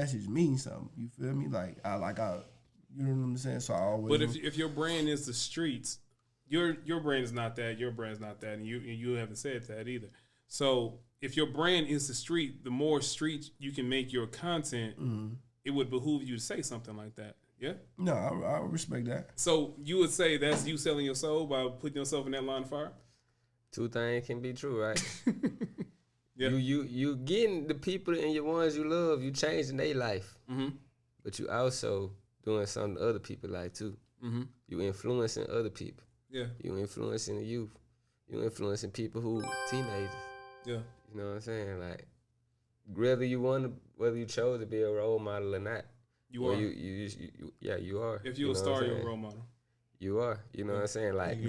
message means something. You feel me? You know what I'm saying? So I always. But if your brand is the streets, your brand is not that. Your brand's not that, and you haven't said that either. So if your brand is the street, the more street you can make your content, it would behoove you to say something like that. Yeah. No, I respect that. So you would say that's you selling your soul by putting yourself in that line of fire. Two things can be true, right? Yeah. You getting the people and your ones you love, you changing their life. But you also doing something to other people's life too. You influencing other people. Yeah. You influencing the youth. You influencing people who teenagers. Yeah. You know what I'm saying? Like whether you chose to be a role model or not. You are. You are. If you're a star, you're a role model. You are. You know what I'm saying? Like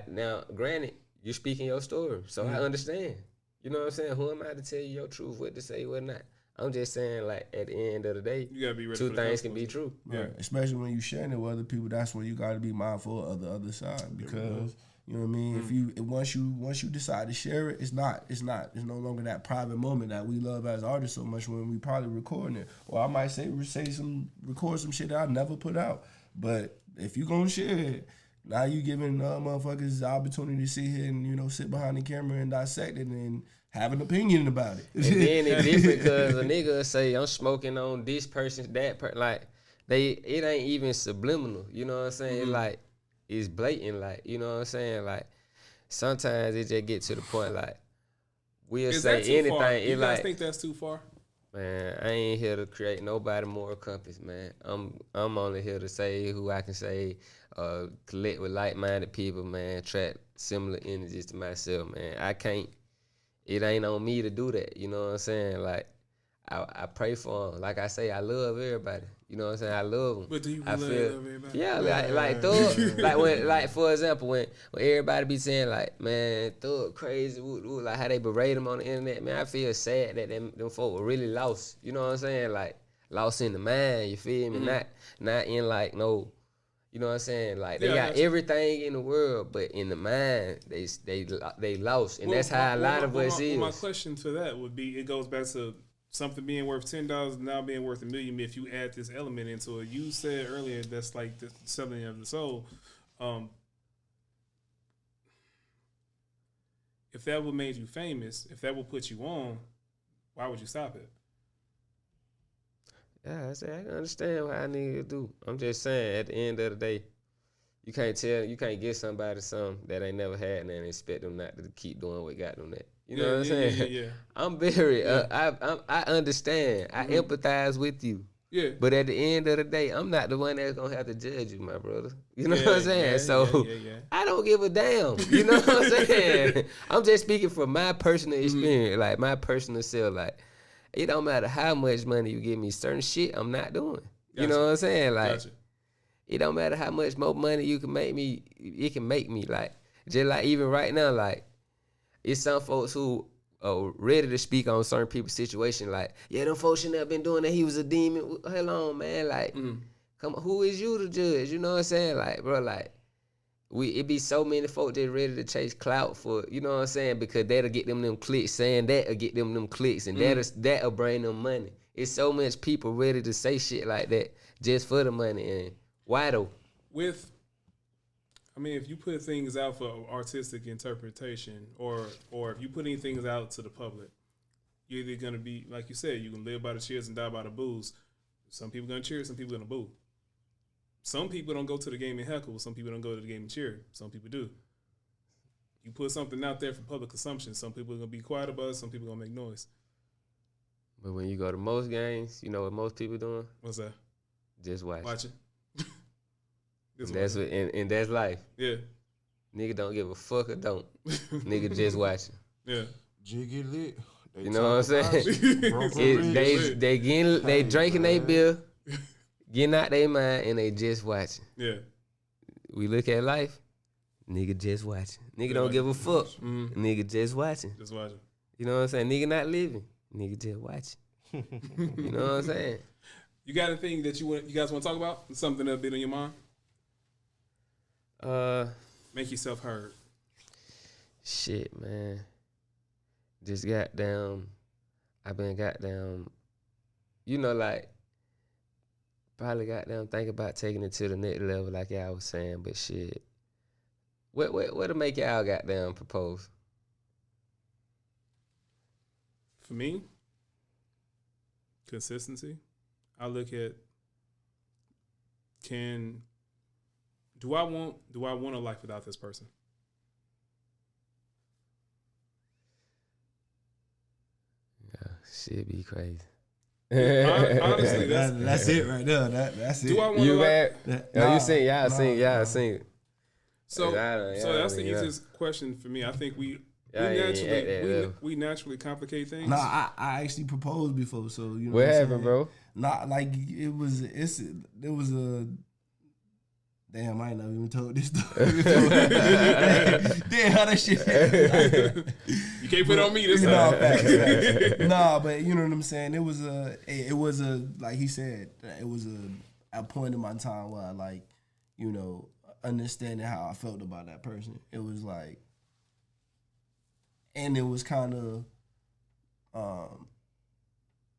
now, granted, you're speaking your story, so I understand. You know what I'm saying? Who am I to tell you your truth, what to say, what not? I'm just saying, like, at the end of the day, you gotta be ready. Two things can be true. Yeah, especially when you sharing it with other people. That's when you gotta be mindful of the other side, because you know what I mean. If you once you decide to share it, it's no longer that private moment that we love as artists so much when we probably recording it. Or I might record some shit that I never put out. But if you gonna share it, now you giving motherfuckers the opportunity to sit here and sit behind the camera and dissect it and have an opinion about it. And then it's different because a nigga say I'm smoking on this person, that person. Like it ain't even subliminal. You know what I'm saying? It's like it's blatant. Like you know what I'm saying? Like sometimes it just get to the point like we'll say anything. Far? You guys like think that's too far? Man, I ain't here to create nobody moral compass, man. I'm only here to say who I can say, collect with like-minded people, man, attract similar energies to myself, man. It ain't on me to do that, you know what I'm saying? Like, I pray for them. Like I say, I love everybody. You know what I'm saying? I love them. But do you really love everybody? Yeah, like Thug, like for example, when everybody be saying like, man, Thug crazy, like how they berate him on the internet, man, I feel sad that them folk were really lost. You know what I'm saying? Like lost in the mind. You feel me? Not in like no. You know what I'm saying? Like they got everything in the world, but in the mind, they lost, and that's how a lot of us is. My question to that would be, it goes back to something being worth $10 now being worth $1 million. If you add this element into it, you said earlier that's like the selling of the soul. If that would made you famous, if that would put you on, why would you stop it? Yeah, I say I can understand what I need to do. I'm just saying, at the end of the day, you can't give somebody something that ain't never had and expect them not to keep doing what got them that. You know what I'm saying? Yeah. I'm very, I understand. I empathize with you. Yeah. But at the end of the day, I'm not the one that's gonna have to judge you, my brother. You know what I'm saying? I don't give a damn. You know what I'm saying? I'm just speaking from my personal experience, like my personal self. Like, it don't matter how much money you give me, certain shit I'm not doing. You know what I'm saying? Like, it don't matter how much more money you can make me, it can make me. Like, just like even right now, like, it's some folks who are ready to speak on certain people's situation. Like, yeah, them folks shouldn't have been doing that. He was a demon. Hold on, man. Like, come on, who is you to judge? You know what I'm saying? Like, bro, like, it be so many folks that ready to chase clout for, you know what I'm saying? Because that'll get them clicks. Saying that'll get them clicks, and that'll bring them money. It's so much people ready to say shit like that just for the money. And why though? If you put things out for artistic interpretation, or if you putting things out to the public, you're either gonna be, like you said, you can live by the cheers and die by the boos. Some people gonna cheer, some people gonna boo. Some people don't go to the game and heckle. Some people don't go to the game and cheer. Some people do. You put something out there for public consumption. Some people are gonna be quiet about it. Some people are gonna make noise. But when you go to most games, you know what most people doing? What's that? Just watch. And that's life. Yeah. Nigga don't give a fuck or don't. Nigga just watching. Yeah. Jiggy lit. You know what I'm saying? They drinking their beer, getting out their mind, and they just watching. Yeah. We look at life, nigga just watching. Nigga don't give a fuck. Nigga just watching. Just watching. You know what I'm saying? Nigga not living. Nigga just watching. You know what I'm saying? You got anything that you guys want to talk about? Something that's been on your mind? Make yourself heard. Shit, man. Just goddamn, I've been goddamn you know, like, probably goddamn think about taking it to the next level, like y'all was saying. But shit, what to make y'all goddamn propose? For me, consistency. I look at do I want a life without this person? Yeah, shit be crazy. Honestly, that's it right there. That's it. Do I want you a life? You seen? Y'all seen. So that's the easiest question for me. I think we naturally complicate things. No, I actually proposed before, so you know what happened, bro? Not like there was a. Damn, I ain't never even told this story. Damn, how that shit. You can't put it on me this time. Nah, but you know what I'm saying. It was a like he said. It was a point in my time where I, like, you know, understanding how I felt about that person. It was like, and it was kind of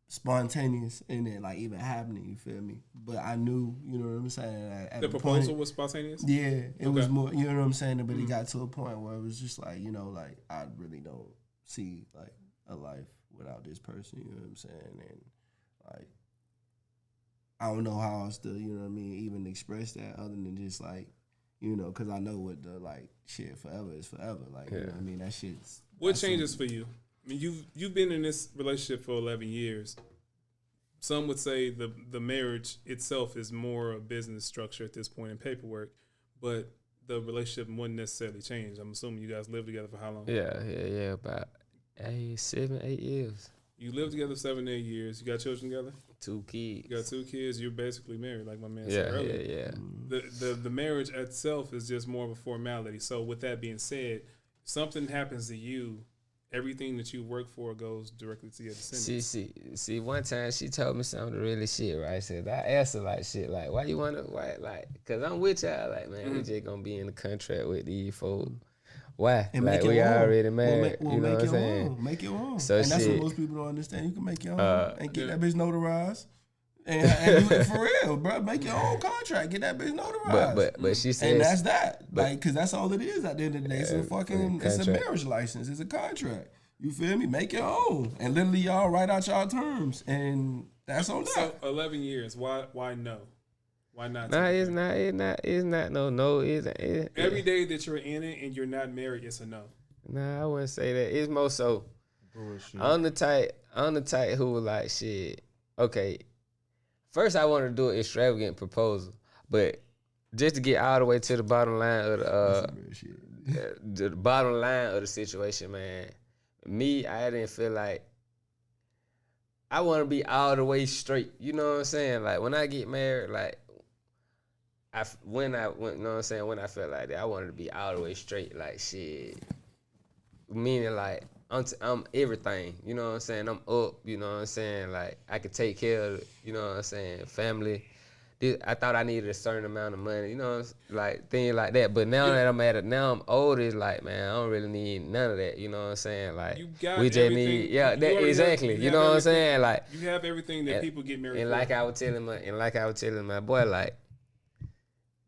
spontaneous in it, like, even happening, you feel me? But I knew, you know what I'm saying, at the proposal was spontaneous? Yeah, it was more, you know what I'm saying? But it got to a point where it was just like, you know, like, I really don't see, like, a life without this person, you know what I'm saying? And, like, I don't know how else to, you know what I mean, even express that other than just, like, you know, because I know what the, like, shit forever is forever. Like, you know what I mean? That shit's... What changes for you? I mean, you've been in this relationship for 11 years. Some would say the marriage itself is more a business structure at this point in paperwork, but the relationship wouldn't necessarily change. I'm assuming you guys lived together for how long? Yeah, about 7, 8 years. You lived together 7, 8 years. You got children together? 2 kids. You got 2 kids. You're basically married, like my man said earlier. Yeah. The marriage itself is just more of a formality. So with that being said, something happens to you, everything that you work for goes directly to your descendants. See, one time she told me something really shit, right? I said, I asked her, like, shit, like, why you want to, like, because I'm with y'all, like, man, we just going to be in the contract with these folks. Why? And like, we already married, you know what I'm saying? Make your own. So and that's what most people don't understand. You can make your own and get that bitch notarized. And do it for real, bro. Make your own contract. Get that bitch notarized. But she said, and that's that. Like, because that's all it is at the end of the day. It's a fucking, it's a marriage license. It's a contract. You feel me? Make your own. And literally y'all write out y'all terms. And that's on that. So 11 years. Why no? Why not? Nah, it's not no. Every day that you're in it and you're not married, it's a no. Nah, I wouldn't say that. It's more so bullshit. I'm the type who was like, shit, okay. First I wanted to do an extravagant proposal, but just to get all the way to the bottom line of the bottom line of the situation, man. Me, I didn't feel like I want to be all the way straight. You know what I'm saying? Like, when I get married, like, when I felt like that, I wanted to be all the way straight. Like, shit, meaning like I'm everything. You know what I'm saying? I'm up. You know what I'm saying? Like, I could take care of, you know what I'm saying, family. I thought I needed a certain amount of money, you know, like things like that. But now that I'm older, it's like, man, I don't really need none of that. You know what I'm saying? Like, we just need, exactly. You know what I'm saying? Like, you have everything that people get married. And for. like I was telling my boy, like,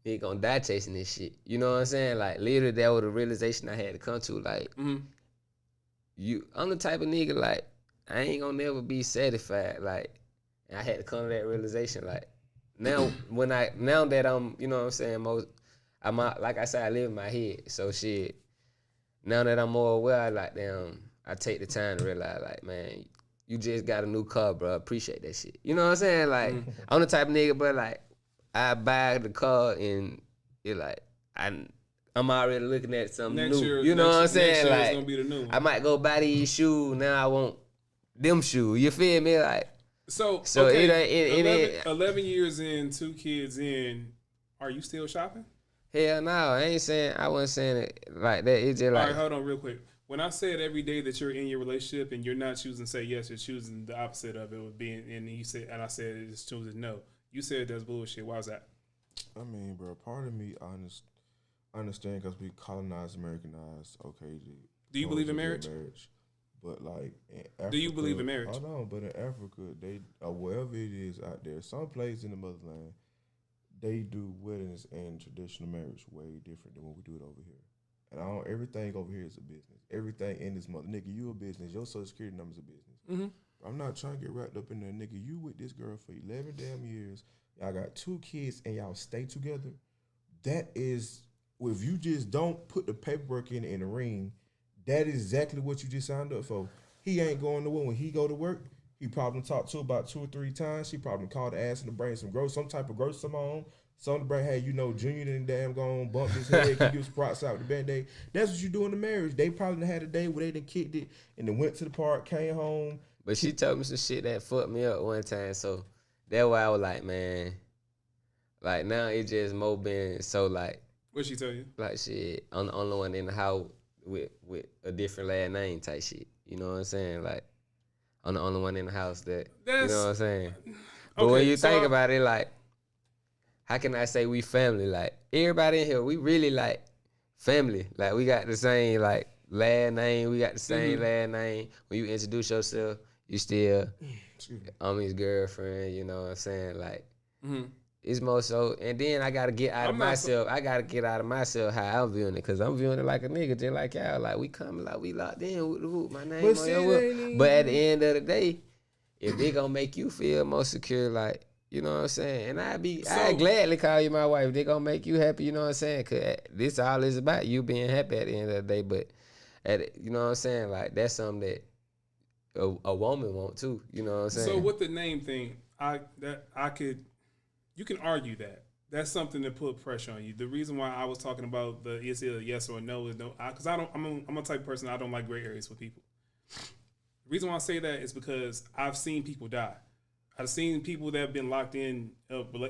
he ain't gonna die chasing this shit. You know what I'm saying? Like, literally, that was the realization I had to come to. Like, I'm the type of nigga, like, I ain't gonna never be satisfied. Like, and I had to come to that realization, like. Now that I'm, you know what I'm saying, I'm out, like I said, I live in my head. So shit, now that I'm more aware, I take the time to realize, like, man, you just got a new car, bro. Appreciate that shit. You know what I'm saying? Like, I'm the type of nigga, bro, like, I buy the car and it like I'm already looking at something new. You know what I'm saying? Like, gonna be the new one. I might go buy these shoes. Now I want them shoes. You feel me? Like. So okay, 11 years in, 2 kids in, are you still shopping? Hell no, I wasn't saying it like that. It's just like. All right, hold on real quick. When I said every day that you're in your relationship and you're not choosing to say yes, you're choosing the opposite of it would be, and I said it's choosing no. You said that's bullshit. Why is that? I mean, bro, part of me, I understand because we colonized, Americanized. Okay, do you believe in marriage? But like in Africa, Do you believe in marriage? Hold on, but in Africa, they or wherever it is out there, some place in the motherland, they do weddings and traditional marriage way different than what we do it over here. And everything over here is a business. Everything in this mother, nigga, you a business. Your social security number's a business. Mm-hmm. I'm not trying to get wrapped up in there, nigga. You with this girl for 11 damn years. Y'all got 2 kids and y'all stay together. That is, if you just don't put the paperwork in the ring, that is exactly what you just signed up for. He ain't going nowhere. When he go to work, he probably talked to her about 2 or 3 times. She probably called the ass and to bring some type of groceries home. Some to bring, hey, Junior didn't damn gone bump his head, can give some props out with the Band-Aid. That's what you do in the marriage. They probably had a day where they done kicked it and then went to the park, came home. But she told me some shit that fucked me up one time, so that's why I was like, man, like now it just more been so like. What'd she tell you? Like shit, I'm the only one in the house with a different last name type shit. You know what I'm saying? Like I'm the only one in the house that you know what I'm saying. But okay, when you think about it, like, how can I say we family? Like everybody in here, we really like family. Like we got the same like last name. We got the same last name. When you introduce yourself, you still I'm his girlfriend. You know what I'm saying? Like it's more so. And then I gotta get out of myself. I gotta get out of myself how I'm viewing it, cause I'm viewing it like a nigga, just like y'all. Like we coming, like we locked in with the hoop. My name on your whip. But at the end of the day, if they gonna make you feel more secure, like. You know what I'm saying? And I'd gladly call you my wife. They gonna make you happy, you know what I'm saying? Cause this all is about you being happy at the end of the day. But you know what I'm saying? Like that's something that a woman want too. You know what I'm saying? So with the name thing, you can argue that. That's something to put pressure on you. The reason why I was talking about is it a yes or a no is no, because I'm a type of person, I don't like gray areas for people. The reason why I say that is because I've seen people die. I've seen people that have been locked in,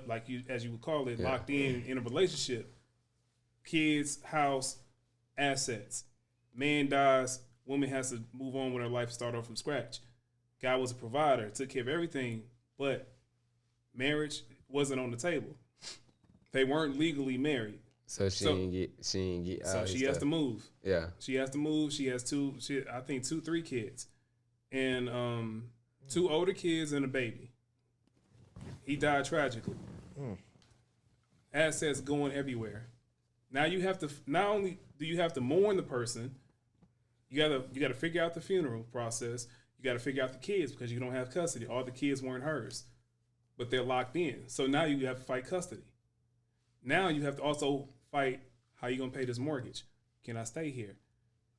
like you, as you would call it, locked in a relationship. Kids, house, assets. Man dies, woman has to move on with her life, start off from scratch. Guy was a provider, took care of everything, but marriage wasn't on the table. They weren't legally married. So she didn't get. So she has to move. Yeah, she has to move. She has 3 kids, and 2 older kids and a baby. He died tragically. Assets going everywhere. Now you have to, not only do you have to mourn the person, you gotta figure out the funeral process. You gotta figure out the kids because you don't have custody. All the kids weren't hers, but they're locked in. So now you have to fight custody. Now you have to also fight how you gonna pay this mortgage. Can I stay here?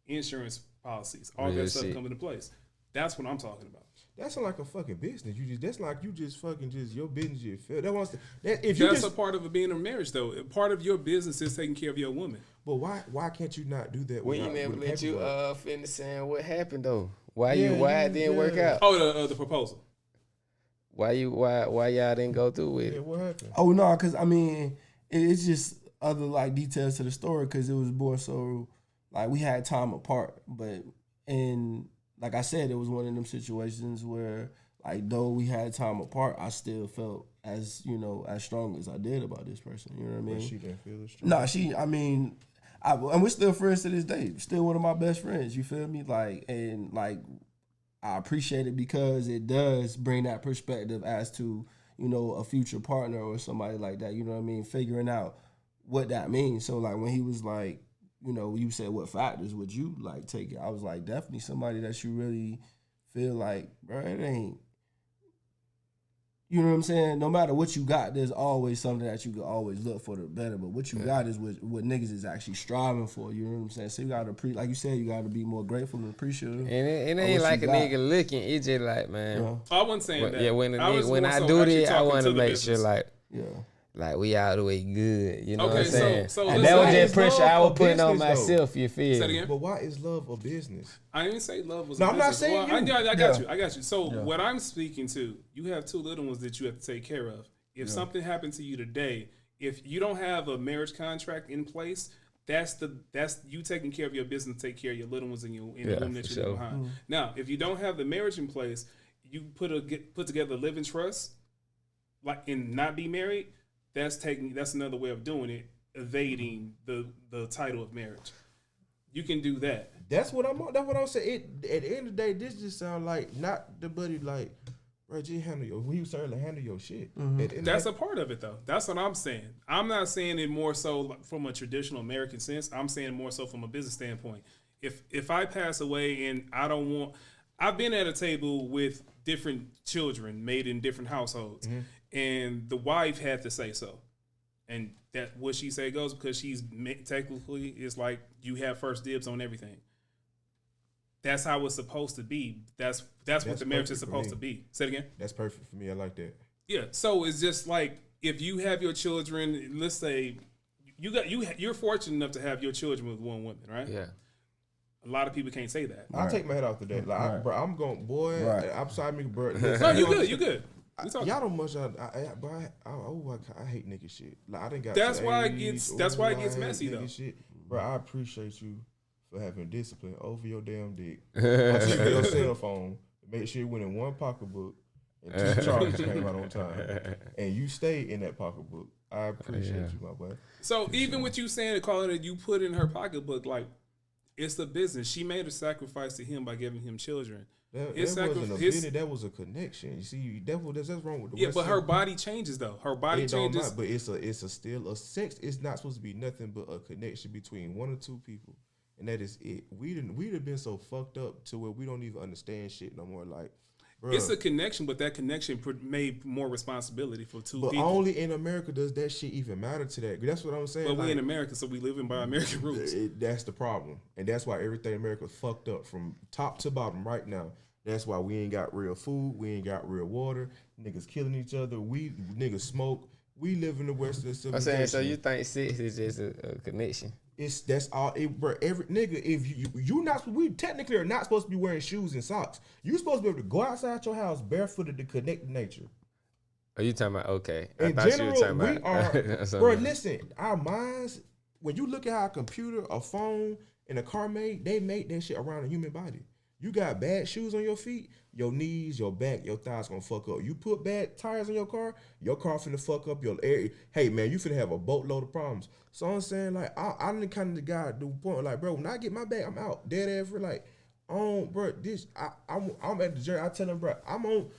Insurance policies, all that stuff come into place. That's what I'm talking about. That's like a fucking business. That's like you just fucking your business. You feel that's a part of being a marriage, though. Part of your business is taking care of your woman. But why can't you not do that? We never let you finish saying what happened though. Why it didn't work out? Oh, the proposal. Why y'all didn't go through with it? Yeah, what happened? Oh no, because I mean it's just other like details to the story because it was more so like we had time apart, but like I said, it was one of them situations where, like, though we had time apart, I still felt as strong as I did about this person. You know what I mean? But she didn't feel as strong. No, and we're still friends to this day. Still one of my best friends. You feel me? I appreciate it because it does bring that perspective as to, a future partner or somebody like that. You know what I mean? Figuring out what that means. So, like, when he was like, you said what factors would you like take it? I was like, definitely somebody that you really feel like, bro, it ain't. You know what I'm saying? No matter what you got, there's always something that you can always look for the better. But what you got is what niggas is actually striving for. You know what I'm saying? So you gotta like you said, you gotta be more grateful and appreciative. And it ain't like a nigga looking. It's just like, man. I wasn't saying that. Yeah, when I do this, I want to make sure like we all the way good, you know what I'm saying? So and that was just pressure I was putting on myself, you feel? Say it again? But why is love a business? I didn't say love was no, a I'm business. not saying I got you. So what I'm speaking to, you have 2 little ones that you have to take care of. If something happened to you today, if you don't have a marriage contract in place, that's you taking care of your business, take care of your little ones in the room that you live behind. Now, if you don't have the marriage in place, you put together a living trust, and not be married. That's another way of doing it, evading the title of marriage. You can do that. That's what I'm saying. At the end of the day, this just sound like not the buddy like, bro, just handle your. When you certainly handle your shit. That's a part of it, though. That's what I'm saying. I'm not saying it more so from a traditional American sense. I'm saying more so from a business standpoint. If I pass away and I don't want, I've been at a table with different children made in different households, and the wife had to say so, and that what she say goes because she's technically is like you have first dibs on everything. That's how it's supposed to be. That's what the marriage is supposed to be. Say it again. That's perfect for me. I like that. Yeah. So it's just like if you have your children, let's say you're fortunate enough to have your children with one woman, right? Yeah. A lot of people can't say that. I'll take my head off the day. Like, bro, I'm going, boy. Right. I'm sorry, me, bro. No, you good. You good. Y'all don't much. I hate nigga shit. Like I didn't got. That's why it gets messy though. Shit. Bro, I appreciate you for having discipline over your damn dick. On your cell phone. Make sure it went in one pocketbook and 2 charges came out on time. And you stayed in that pocketbook. I appreciate you, my boy. So even with you saying calling it, you put in her pocketbook, like it's the business. She made a sacrifice to him by giving him children. That wasn't a business. That was a connection. You see, that's wrong with the yeah. But her body changes though. Her body changes. But it's still a sex. It's not supposed to be nothing but a connection between 1 or 2 people, and that is it. We'd have been so fucked up to where we don't even understand shit no more. Like, bruh. It's a connection, but that connection made more responsibility for 2 but people. Only in America does that shit even matter to that. That's what I'm saying. But we in America, so we living by American rules. That's the problem, and that's why everything in America fucked up from top to bottom right now. That's why we ain't got real food. We ain't got real water. Niggas killing each other. Niggas smoke. We live in the Western civilization. I'm saying, so you think sex is just a connection? That's all. Bro, every nigga, if you not, we technically are not supposed to be wearing shoes and socks. You supposed to be able to go outside your house barefooted to connect to nature. Are you talking about okay? In general, we are. Bro, listen, our minds. When you look at how a computer, a phone, and a car made, they made that shit around a human body. You got bad shoes on your feet, your knees, your back, your thighs gonna fuck up. You put bad tires on your car finna fuck up your air. Hey man, you finna have a boatload of problems. So I'm saying like I'm the kind of the guy to the point like, bro, when I get my bag, I'm out dead ass for like, bro, this I'm at the journey. I tell him, bro, I'm on.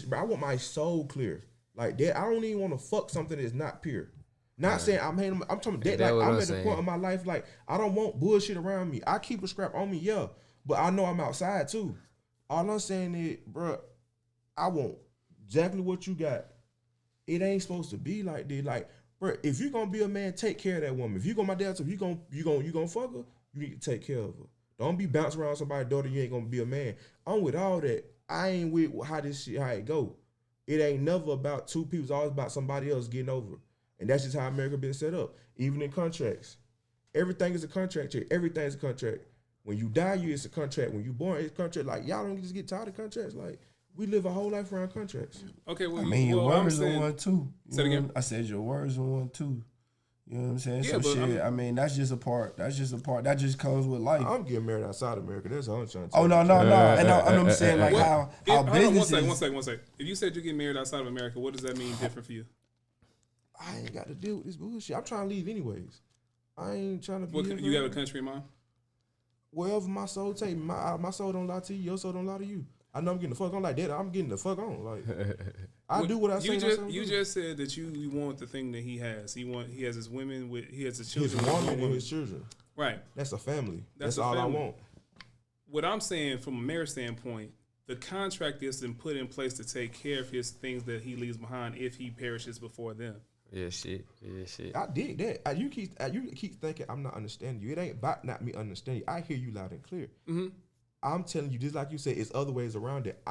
Bro, I want my soul clear like that. I don't even want to fuck something that's not pure. Not saying I'm hating. I'm talking that like I'm at the point of my life like I don't want bullshit around me. I keep a scrap on me, yeah. But I know I'm outside too. All I'm saying is, bro, I want exactly what you got. It ain't supposed to be like this. Like, bro, if you gonna be a man, take care of that woman. If you gonna my dad, if you gonna fuck her, you need to take care of her. Don't be bouncing around somebody's daughter. You ain't gonna be a man. I'm with all that. I ain't with how it go. It ain't never about 2 people. It's always about somebody else getting over. And that's just how America been set up. Even in contracts, everything is a contract here. Everything is a contract. When you die, it's a contract. When you born, it's a contract. Like, y'all don't just get tired of contracts. Like, we live a whole life around contracts. Okay, well, I mean, your words are one too. Say it again. I said your words are one too. You know what I'm saying? Yeah, so but shit. I mean, that's just a part. That just comes with life. I'm getting married outside America. That's all I'm trying to tell you. No. And I'm saying like how business. One second. If you said you get married outside of America, what does that mean different for you? I ain't got to deal with this bullshit. I'm trying to leave anyways. I ain't trying to be here. You got a country in mind? Wherever my soul take me, my soul don't lie to you. Your soul don't lie to you. I know I'm getting the fuck on like that. I'm getting the fuck on. Like I do what I say. You just said that you want the thing that he has. He has his women he has his children. His woman and his children. Right. That's a family. That's all family. I want. What I'm saying from a marriage standpoint, the contract is then put in place to take care of his things that he leaves behind if he perishes before them. Yeah, shit. I dig that. You keep thinking I'm not understanding you. It ain't about not me understanding you. I hear you loud and clear. Mm-hmm. I'm telling you, just like you said, it's other ways around it.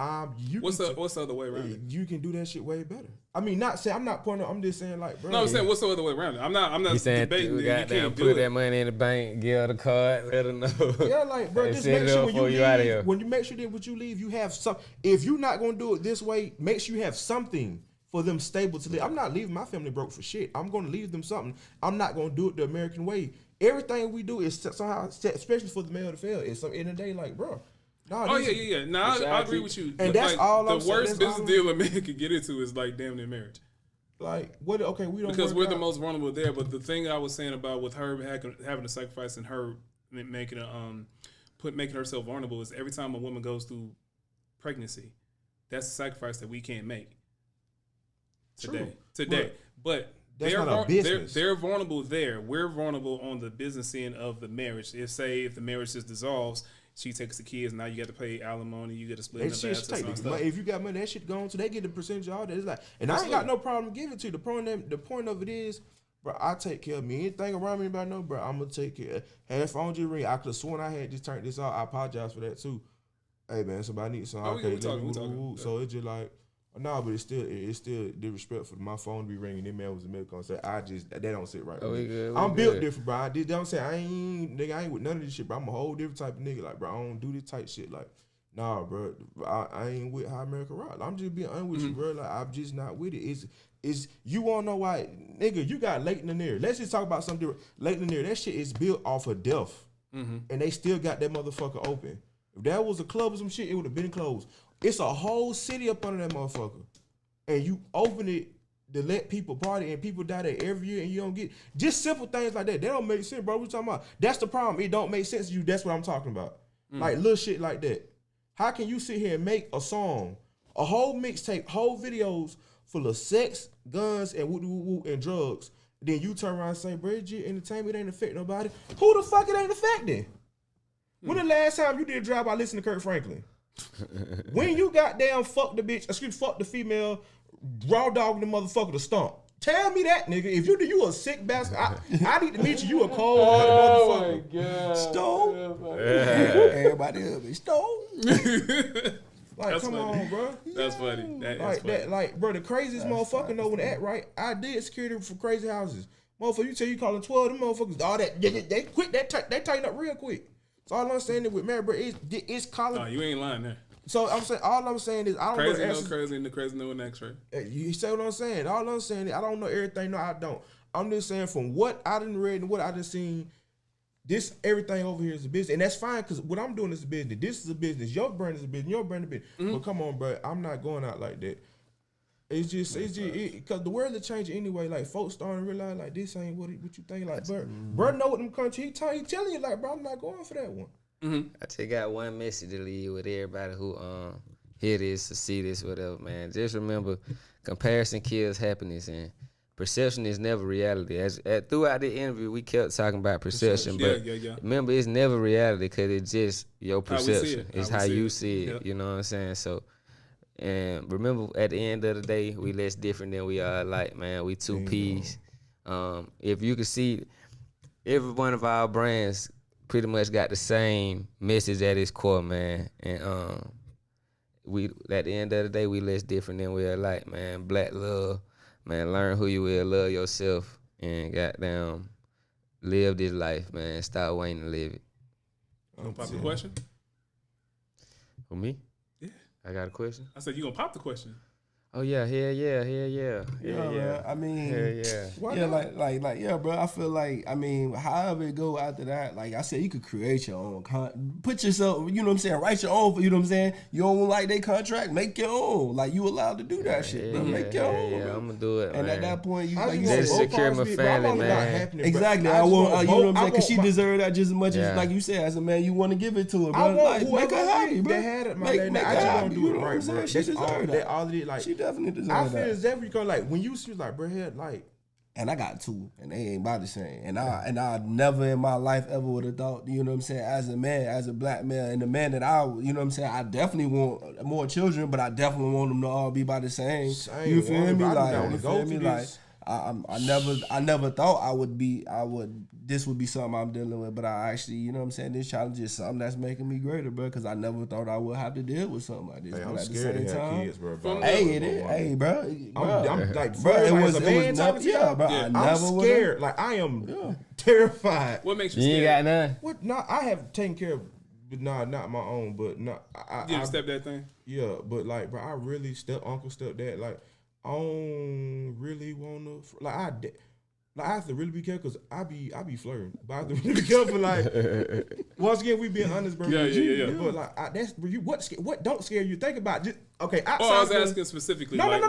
What's the other way around it? You can do that shit way better. I mean, I'm not pointing. I'm just saying, like, bro. No, I'm saying, what's the other way around it? I'm not He's saying debating. You can't put that money in the bank, give her the card, let her know. Yeah, like, bro, just make sure when you leave, when you make sure that when you leave, you have some. If you're not gonna do it this way, make sure you have something for them stable to live. I'm not leaving my family broke for shit. I'm gonna leave them something. I'm not gonna do it the American way. Everything we do is somehow, especially for the male to fail. It's some end of the day, like, bro. No, yeah. No, I agree with you. And that's like, all I'm saying. The worst business deal a man could get into is like damn near marriage. Like what? Okay, we don't because we're the most vulnerable there. But the thing I was saying about with her having to sacrifice and her making herself vulnerable is every time a woman goes through pregnancy, that's a sacrifice that we can't make today. But that's not a business. They're vulnerable there. We're vulnerable on the business end of the marriage. If the marriage just dissolves, she takes the kids. Now you got to pay alimony. You got to split the assets. If you got money, that shit going, so they get the percentage of all that. It's like, and I ain't got no problem giving it to you. The point of it is, bro, I take care of me. Anything around me, anybody know, bro, I'm gonna take care. Hey, if phone just ring, I could have sworn I had just turned this off. I apologize for that too. Hey man, somebody needs something. Okay, we talking. So it's just like, no, but it's still disrespectful. My phone be ringing. That man was a medical concern. That don't sit right. I'm built different, bro. I don't say I ain't with none of this shit, bro. I'm a whole different type of nigga. Like, bro, I don't do this type shit. Like, nah, bro. I ain't with how America rock. I'm just being honest with you, bro. Like, I'm just not with it. It's you wanna know why, nigga? You got Lake Lanier. Let's just talk about something different. Lake Lanier, that shit is built off of death, and they still got that motherfucker open. If that was a club or some shit, it would have been closed. It's a whole city up under that motherfucker. And you open it to let people party and people die there every year and you don't get just simple things like that. That don't make sense, bro. What you talking about? That's the problem. It don't make sense to you. That's what I'm talking about. Like little shit like that. How can you sit here and make a song, a whole mixtape, whole videos full of sex, guns, and woo and drugs? Then you turn around and say, bro, entertainment ain't affect nobody. Who the fuck it ain't affecting? When the last time you did a drive by listening to Kirk Franklin? When you goddamn fuck the female, raw dog the motherfucker to stomp. Tell me that, nigga. If you a sick bastard, I need to meet you. You a cold hearted motherfucker. Stone. Everybody else be stone. Like, that's come funny. on, bro. That's funny. Like, bro, the craziest motherfucker know when to act right. I did security for crazy houses. Motherfucker, you tell you calling 12, them motherfuckers, all that, they quit, they tighten up real quick. So all I'm saying is with Mary, bro, it's calling. No, you ain't lying there. So all I'm saying is I don't know the answers. Crazy and the crazy no next, right? You say what I'm saying? All I'm saying is I don't know everything. No, I don't. I'm just saying from what I done read and what I done seen, this everything over here is a business, and that's fine because what I'm doing is a business. This is a business. Your brand is a business. Your brand is a business. But come on, bro, I'm not going out like that. It's just because the world is changing anyway. Like folks starting to realize like this ain't what you think. Like, bro, know what them country. He telling you like, bro, I'm not going for that one. I just got one message to leave with everybody who hear this or see this, whatever, man. Just remember, comparison kills happiness, and perception is never reality. Throughout the interview, we kept talking about perception, but remember, it's never reality because it's just your perception. It's how you see it. You know what I'm saying? So, and remember, at the end of the day, we less different than we are alike, man. We two peas. If you could see, every one of our brands pretty much got the same message at its core, man. And we at the end of the day, we less different than we are alike, man. Black love, man. Learn who you will, love yourself, and goddamn live this life, man. Stop waiting to live it. Pop the question? For me? Yeah. I got a question? I said you gonna pop the question. Oh yeah. I mean, yeah, bro. I feel like, I mean, however it go after that, like I said, you could create your own, put yourself, you know what I'm saying, write your own, you know what I'm saying. You don't like their contract, make your own. Like you allowed to do that shit, bro. Make your own. Yeah, I'm gonna do it. And man. at that point, you like just secure my family, man. Exactly. I want, you know what I'm saying, because she deserves that just as much as, like you said, as a man, you want to give it to her, bro. I want like, make her happy, bro. They had it, make her happy. Do it right, bro. She deserves that. All it like. She definitely deserves that. I that. feel exactly like when you was like, bro, head like. And I got two, and they ain't about the same. And I never in my life ever would have thought, you know what I'm saying, as a man, as a black man, and the man that you know what I'm saying, I definitely want more children, but I definitely want them to all be by the same. You feel me? Like, you feel me? Like, I never thought this would be something I'm dealing with, but I actually, you know what I'm saying, this challenge is something that's making me greater, bro, because I never thought I would have to deal with something like this. Hey, but I'm at scared the to same have time, kids, bro. Hey, bro. I'm like, bro, it was never, bro. Yeah. I'm scared. Like, I am terrified. What makes you scared? You ain't got none? What? No, I have taken care of, but not my own, but not. You didn't stepdad thing? Yeah, but like, bro, I really uncle, stepdad, like, I don't really want to, like, I have to really be careful because I be flirting, but I have to really be careful. Like, once again, we being honest, bro. Yeah. But like, that's what don't scare you. Think about just okay. I was asking specifically. No. Like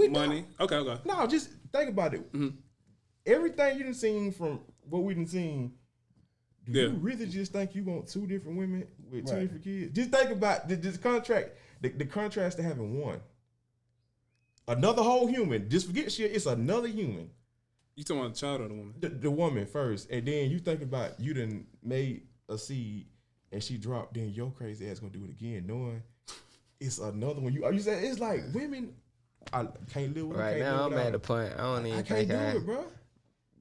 money. Okay. No, just think about it. Mm-hmm. Everything you done seen from what we done seen, Do you really just think you want 2 different women with 2 different kids? Just think about this contract, the contrast to having one. Another whole human. Just forget shit. It's another human. You talking about the child or the woman? The woman first, and then you think about you done made a seed and she dropped. Then your crazy ass gonna do it again, knowing it's another one. You saying it's like women? I can't live with. Right now, I'm at the point I don't even can't think do I it, bro.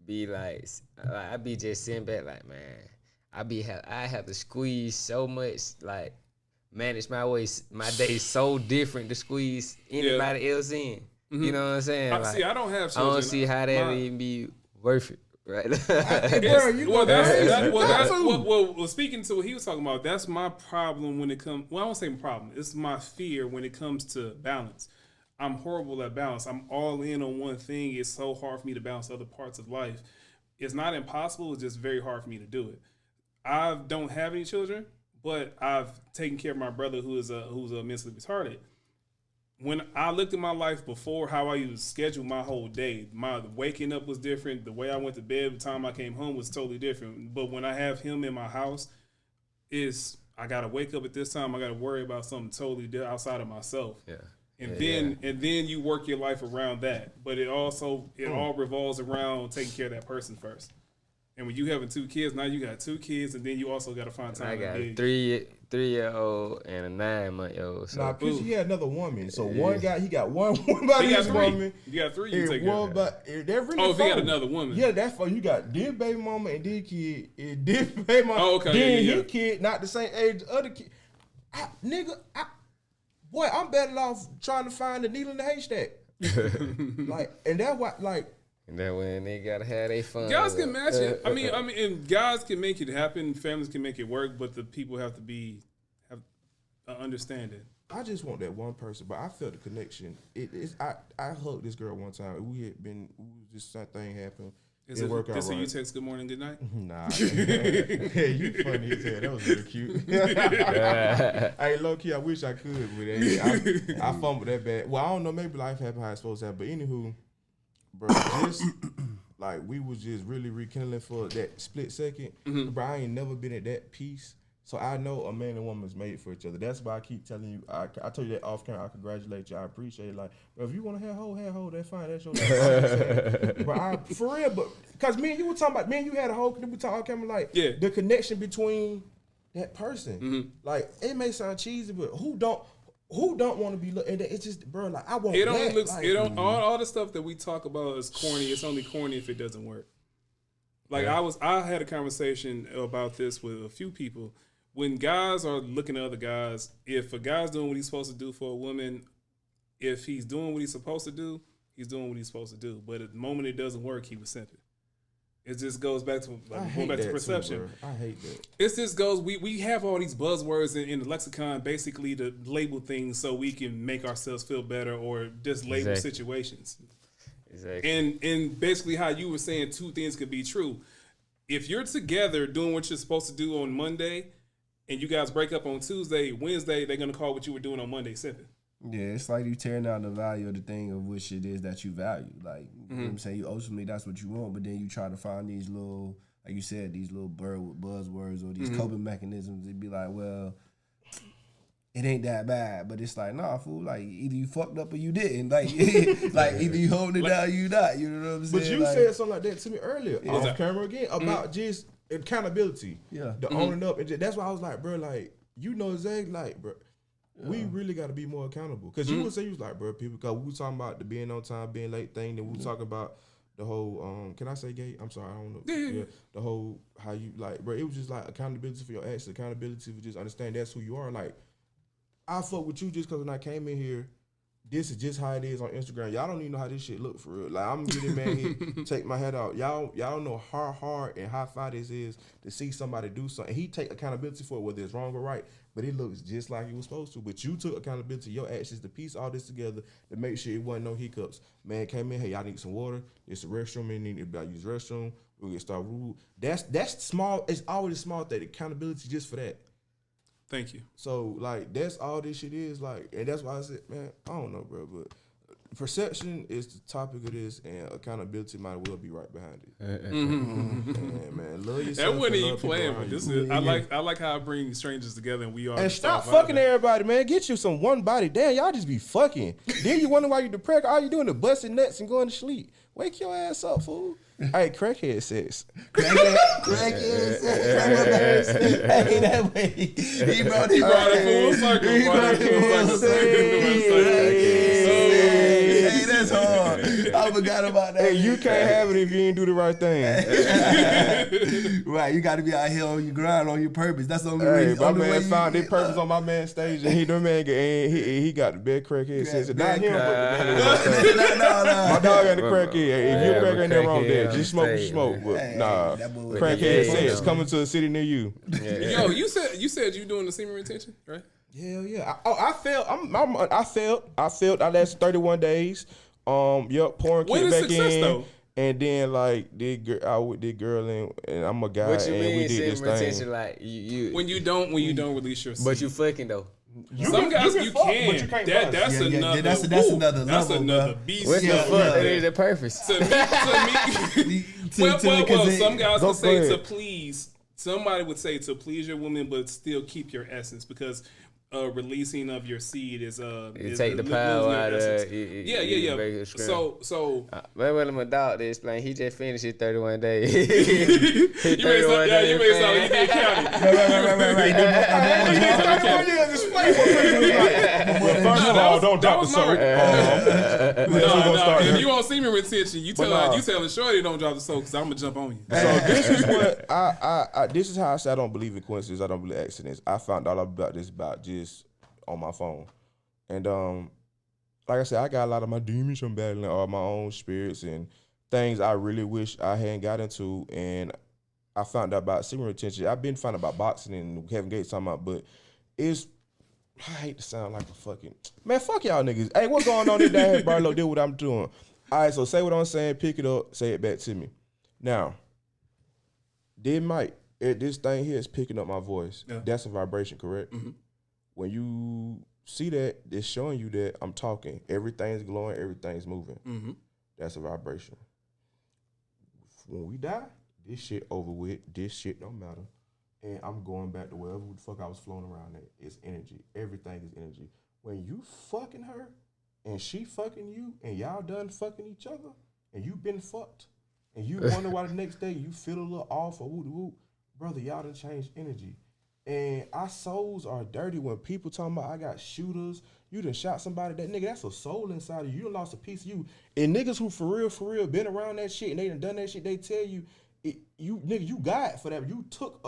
be like I be just sitting back like, man, I have to squeeze so much, like manage my day so different to squeeze anybody else in. Mm-hmm. You know what I'm saying? I don't have children. I don't see how that would even be worth it. Right. Well, speaking to what he was talking about, that's my problem when it comes. Well, I won't say problem. It's my fear when it comes to balance. I'm horrible at balance. I'm all in on one thing. It's so hard for me to balance other parts of life. It's not impossible. It's just very hard for me to do it. I don't have any children, but I've taken care of my brother who's a mentally retarded. When I looked at my life before, how I used to schedule my whole day, my waking up was different. The way I went to bed, the time I came home was totally different. But when I have him in my house, I gotta wake up at this time. I gotta worry about something totally outside of myself. Yeah. And then you work your life around that. But it all revolves around taking care of that person first. And when you having 2 kids, now you got 2 kids, and then you also got to find time. I got a 3-year-old and a 9-month-old. So plus he had another woman. So one guy, he got one by his woman. You got 3. You take care of that. If he got another woman, yeah, that's for you. Got this baby mama and this kid, and this baby mama. Oh, okay. Then his kid, not the same age as other kid. Boy, I'm better off trying to find the needle in the haystack. And that's why, And then when they gotta have their fun. Guys can match it. I mean, and guys can make it happen. Families can make it work, but the people have to have understanding. I just want that one person, but I felt the connection. I hugged this girl one time. This thing happened. Is it work out right. You text good morning, good night? Nah. Yeah, you funny as hell. That was really cute. Hey, low key, I wish I could, but I fumbled that bad. Well, I don't know. Maybe life happened how it's supposed to happen. But anywho, bro, just like we was just really rekindling for that split second. Mm-hmm. Bro, I ain't never been at that peace. So I know a man and woman is made for each other. That's why I keep telling you. I told you that off camera. I congratulate you. I appreciate it. Like, bro, if you want to have hoe, that's fine. That's your life. But for real, but because me and you were talking about, me and you had a whole. We talking off camera, like the connection between that person. Mm-hmm. Like it may sound cheesy, but who don't want to be looked? It's just, bro. Like I want. It only looks. It don't. All the stuff that we talk about is corny. It's only corny if it doesn't work. Like I had a conversation about this with a few people. When guys are looking at other guys, if a guy's doing what he's supposed to do for a woman, if he's doing what he's supposed to do, he's doing what he's supposed to do. But at the moment it doesn't work, he was simping. It just goes back to perception. Too, I hate that. It just goes. We have all these buzzwords in the lexicon basically to label things so we can make ourselves feel better or just label situations. Exactly. And basically how you were saying 2 things could be true. If you're together doing what you're supposed to do on Monday, and you guys break up on Tuesday, Wednesday, they're going to call what you were doing on Monday simping. Yeah, it's like you tearing down the value of the thing of which it is that you value. Like, you know what I'm saying? You ultimately, that's what you want, but then you try to find these little, like you said, these little buzzwords or these coping mechanisms. It'd be like, well, it ain't that bad, but it's like, nah, fool. Like, either you fucked up or you didn't. Like, either you holding it down or you not. You know what I'm saying? But you said something like that to me earlier, off camera again, about just accountability, the owning up, and that's why I was like, bro, like you know exactly, like, bro, we really got to be more accountable. Because you would say you was like, bro, people, because we were talking about the being on time, being late thing, then we were talking about the whole, can I say gay? I'm sorry, I don't know. Yeah, the whole how you like, bro, it was just like accountability for your actions, accountability for just understand that's who you are. Like, I fuck with you just because when I came in here. This is just how it is on Instagram. Y'all don't even know how this shit look for real. Like, I'm getting mad here, take my head out. Y'all don't know how hard and how far this is to see somebody do something. He take accountability for it, whether it's wrong or right, but it looks just like it was supposed to. But you took accountability, your actions, to piece all this together to make sure it wasn't no hiccups. Man came in, hey, y'all need some water. It's a restroom, and need to use the restroom. We're gonna start rule. That's small. It's always a small thing. Accountability just for that. Thank you. So, like, that's all this shit is, like, and that's why I said, man, I don't know, bro, but perception is the topic of this, and accountability might well be right behind it. Man, love yourself. That wasn't even love people playing, around but this you. is. I like how I bring strangers together, and we are. And stop fucking everybody, man. Get you some one body. Damn, y'all just be fucking. Then you wonder why you depressed. All you doing is busting nuts and going to sleep. Wake your ass up, fool. Hey, crackhead sex. Crackhead sex. Hey, that way. He brought it full circle. Hey, that's hard. I forgot about that. Hey, you can't have it if you ain't do the right thing. Right, you got to be out here on your grind, on your purpose. That's the only Hey, way. my man found his purpose on my man stage, and he got the bad crackhead sex. Not him, but the man. My dog ain't the crackhead. If you a crackhead, ain't nothing wrong with that. Just smoke, you smoke. But nah, crackhead sex coming to a city near you. Yo, you said you doing the semen retention, right? Hell yeah. I failed. I failed. I lasted 31 days. Pouring What kid is back success in. though? And then like I with this girl and I'm a guy What you and mean we did this retention? thing. Like you When you don't release your seed. but you fucking though. Some guys you fuck, can. but you can't That's bust. another. that's another That's level, another bro. beast. What the Yeah, fuck? yeah. That is the purpose. To me, well, some guys Go can say ahead. to please. Somebody would say to please your woman, but still keep your essence because releasing of your seed is take the power out of it. Yeah. So man, when my doctor explained, he just finished his 31 days. you made something you did county. First of all, don't drop the soap. If you on semen retention, you telling Shorty don't drop the soap because I'm gonna jump on you. So this is what this is how I say I don't believe in coincidences. I don't believe in accidents. I found out about this about just on my phone, and like I said, I got a lot of my demons from battling, all my own spirits and things I really wish I hadn't got into, and I found out about semen retention. I've been finding about boxing and Kevin Gates talking about, but it's. I hate to sound like a fucking man. Fuck y'all niggas. Hey, what's going on today, Barlow? Do what I'm doing. All right, so say what I'm saying. Pick it up. Say it back to me. Now, this thing here is picking up my voice. Yeah. That's a vibration, correct? Mm-hmm. When you see that, it's showing you that I'm talking. Everything's glowing. Everything's moving. Mm-hmm. That's a vibration. When we die, this shit over with. This shit don't matter. And I'm going back to wherever the fuck I was floating around at. It's energy. Everything is energy. When you fucking her and she fucking you and y'all done fucking each other and you been fucked and you wonder why the next day you feel a little off or whoop, brother, y'all done changed energy. And our souls are dirty when people talking about I got shooters, you done shot somebody, that nigga, that's a soul inside of you. You done lost a piece of you. And niggas who for real been around that shit and they done that shit, they tell you, you got for that. You took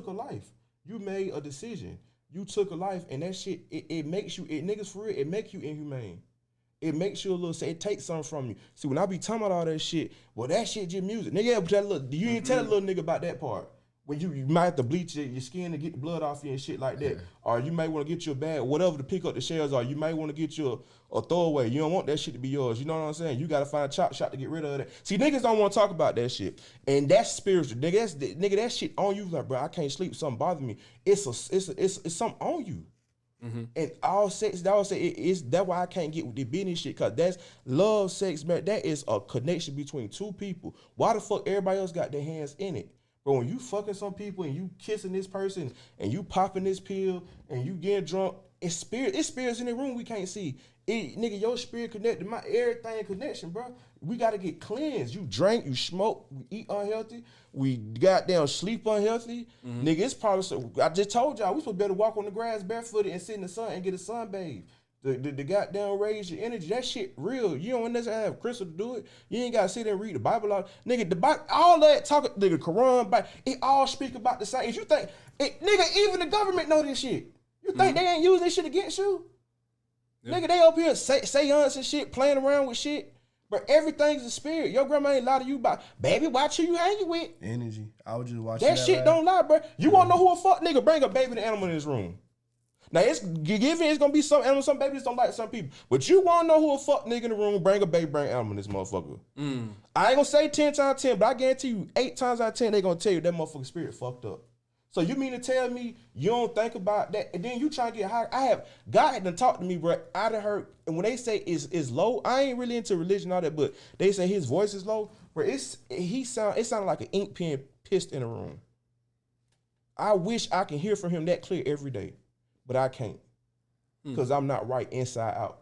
a life. You made a decision. You took a life, and that shit it makes you niggas for real. It make you inhumane. It makes you a little. It takes something from you. See, when I be talking about all that shit, well, that shit just music, nigga. You ain't tell a little nigga about that part. When you might have to bleach your skin to get the blood off you and shit like that, or you might want to get you a bag, whatever to pick up the shells are. You might want to get you a throwaway. You don't want that shit to be yours. You know what I'm saying? You got to find a chop shop to get rid of that. See, niggas don't want to talk about that shit, and that's spiritual. Nigga, that shit on you. Like, bro, I can't sleep. Something bothering me. It's something on you. Mm-hmm. And all sex, that's why I can't get with the business shit, cause that's love, sex, man. That is a connection between two people. Why the fuck everybody else got their hands in it? But when you fucking some people and you kissing this person and you popping this pill and you getting drunk, it's spirits in the room we can't see. Nigga, your spirit connected, my everything connection, bro. We gotta get cleansed. You drink, you smoke, we eat unhealthy, we goddamn sleep unhealthy. Mm-hmm. Nigga, it's probably so. I just told y'all we supposed to better walk on the grass barefooted and sit in the sun and get a sunbathe. The goddamn raise your energy. That shit real. You don't necessarily have crystal to do it. You ain't gotta sit there and read the Bible out. Nigga, the Bible, all that talking, nigga, Quran, Bible, it all speak about the same. If you think, nigga, even the government know this shit. You think they ain't using this shit against you? Yeah. Nigga, they up here seance and shit, playing around with shit. But everything's a spirit. Your grandma ain't lie to you about, baby, watch who you hanging with. Energy. I was just watching that shit. Don't lie, bro. You wanna know who a fuck nigga? Bring a baby and animal in this room. Now, it's gonna be some animals, some babies don't like some people. But you wanna know who a fuck nigga in the room, bring a baby, bring an animal in this motherfucker. I ain't gonna say 10 times 10, but I guarantee you 8 times out of 10, they gonna tell you that motherfucking spirit fucked up. So you mean to tell me you don't think about that, and then you try to get high? God had to talk to me, bro. I done heard, and when they say is low, I ain't really into religion and all that, but they say his voice is low, bro. It sounded like an ink pen pissed in a room. I wish I can hear from him that clear every day, but I can't, because I'm not right inside out.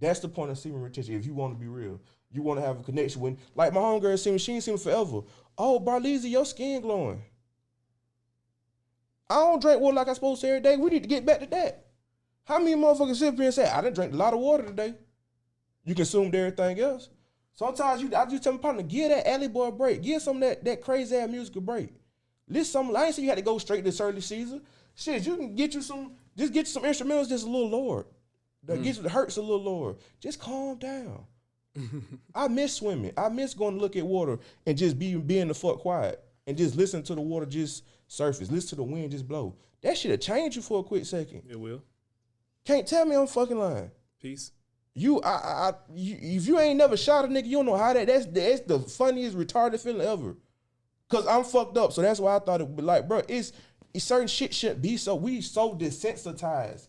That's the point of semen retention. If you want to be real, you want to have a connection with, like my homegirl semen, she ain't seen forever. Oh, Barleezy, your skin glowing. I don't drink water like I'm supposed to every day. We need to get back to that. How many motherfuckers sit here and say, I done drank a lot of water today? You consumed everything else. Sometimes I just tell my partner, give that alley boy a break. Give some of that crazy ass music a break. Listen, I ain't say you had to go straight to Shirley Caesar. Shit, you can get you some instrumentals that's a little lower. That gets the hurts a little lower. Just calm down. I miss swimming. I miss going to look at water and just being the fuck quiet and just listen to the water just surface. Listen to the wind just blow. That shit'll change you for a quick second. It will. Can't tell me I'm fucking lying. Peace. If you ain't never shot a nigga, you don't know how that's the funniest retarded feeling ever. Cause I'm fucked up, so that's why I thought it would be like, bro, it's certain shit shouldn't be so. We so desensitized.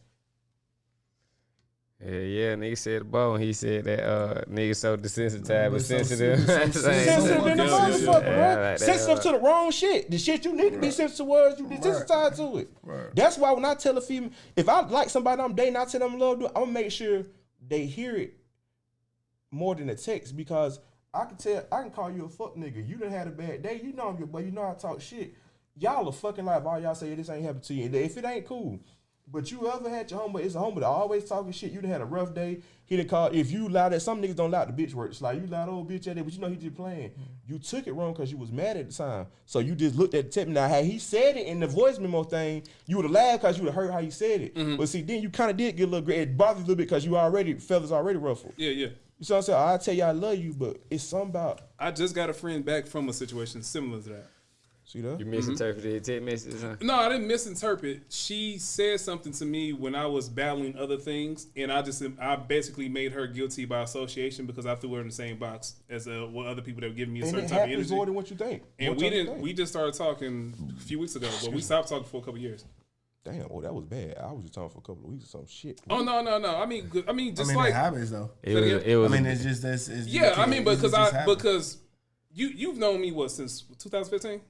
Yeah, nigga said the ball. He said that nigga so desensitized but sensitive. Sensitive in the motherfucker, bro. Sensitive to the wrong shit. The shit you need to be sensitive towards, you desensitized to it. Right. That's why when I tell a female, if I like somebody I'm dating, I tell them I love them, I'm gonna make sure they hear it more than a text, because I can call you a fuck nigga. You done had a bad day. You know I'm your boy. You know I talk shit. Y'all are fucking life. All y'all say this ain't happened to you. And if it ain't cool, but you ever had your homeboy, it's a homeboy that always talking shit. You done had a rough day. He done called. If you loud at, some niggas don't loud the bitch words. Like, you loud old bitch at it, but you know he just playing. You took it wrong because you was mad at the time. So you just looked at the tip. Now, had he said it in the voice memo thing, you would have laughed because you would have heard how he said it. But see, then you kind of did get a little, it bothered you a little bit because you feathers already ruffled. Yeah. You see what I'm saying? I tell you I love you, but it's something about. I just got a friend back from a situation similar to that. See that? You misinterpreted text messages, huh? No, I didn't misinterpret. She said something to me when I was battling other things, and I basically made her guilty by association because I threw her in the same box as what other people that were giving me a certain type of energy. And it more than what you think. And we just started talking a few weeks ago, but we stopped talking for a couple of years. Damn, that was bad. I was just talking for a couple of weeks or some shit. Oh no. I mean, just it happens though. It was. I mean, it's just this. Yeah, I mean, because you've known me since 2015.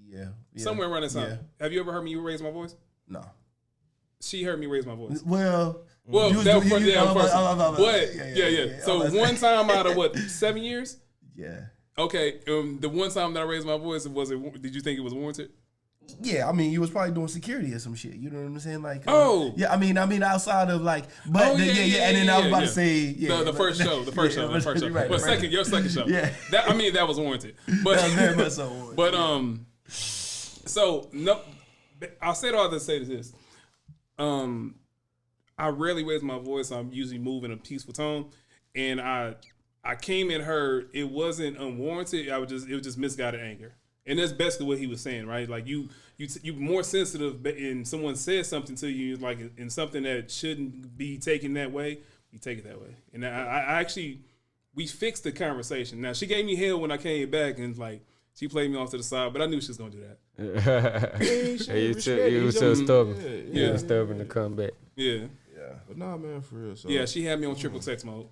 Yeah. Somewhere around that time. Yeah. Have you ever heard me raise my voice? No. She heard me raise my voice. Well, that was yeah. So one time out of 7 years? Yeah. Okay. The one time that I raised my voice, did you think it was warranted? Yeah, I mean, you was probably doing security or some shit. You know what I'm saying? Like, yeah. I mean, outside of like, but and then I was about to say, the first show. Right, but your second show. Yeah, that was warranted. But that was very much so warranted. But so no, I'll say it all to say this. I rarely raise my voice. I'm usually moving a peaceful tone, and I came at her. It wasn't unwarranted. It was just misguided anger. And that's basically what he was saying, right? Like you more sensitive, and someone says something to you, like in something that shouldn't be taken that way, you take it that way. And I actually, we fixed the conversation. Now she gave me hell when I came back, and like she played me off to the side, but I knew she was gonna do that. You were so stubborn. Yeah, stubborn to come back. Yeah. But nah, man, for real. So. Yeah, she had me on triple text mode.